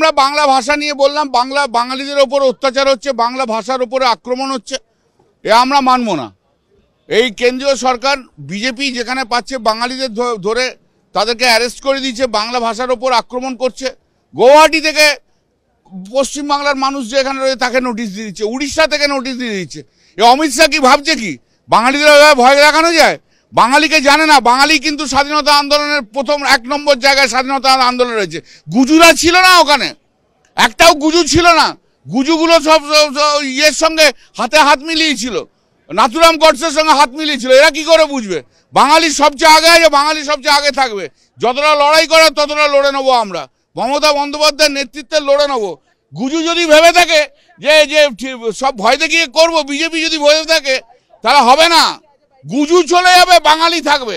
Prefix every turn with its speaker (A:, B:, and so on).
A: আমরা বাংলা ভাষা নিয়ে বললাম, বাঙালিদের ওপর অত্যাচার হচ্ছে, বাংলা ভাষার ওপরে আক্রমণ হচ্ছে, এ আমরা মানব না। এই কেন্দ্রীয় সরকার বিজেপি যেখানে পাচ্ছে বাঙালিদের ধরে তাদেরকে অ্যারেস্ট করে দিচ্ছে, বাংলা ভাষার ওপর আক্রমণ করছে। গুয়াহাটি থেকে পশ্চিমবাংলার মানুষ যে এখানে রয়েছে তাকে নোটিশ দিয়ে দিচ্ছে, উড়িষ্যা থেকে নোটিশ দিয়ে দিচ্ছে। এ অমিত শাহ কি ভাবছে কি বাঙালিদের ভয় দেখানো যায়? বাঙালিকে জানে না। বাঙালি কিন্তু স্বাধীনতা আন্দোলনের প্রথম 1 নম্বর জায়গায় স্বাধীনতা আন্দোলন রয়েছে। গুজুরা ছিল না ওখানে, একটাও গুজু ছিল না। গুজুগুলো সব ইয়ের সঙ্গে হাতে হাত মিলিয়েছিল, নাথুরাম গডসের সঙ্গে হাত মিলিয়েছিল। এরা কি করে বুঝবে বাঙালি সবচেয়ে আগে আছে, বাঙালি সবচেয়ে আগে থাকবে। যতটা লড়াই করে ততটা লড়ে নেবো আমরা, মমতা বন্দ্যোপাধ্যায়ের নেতৃত্বে লড়ে নেবো। গুজু যদি ভেবে থাকে যে সব ভয় দেখিয়ে করবো, বিজেপি যদি ভেবে থাকে তাহলে হবে না। গুজু চলে যাবে, বাঙালি থাকবে।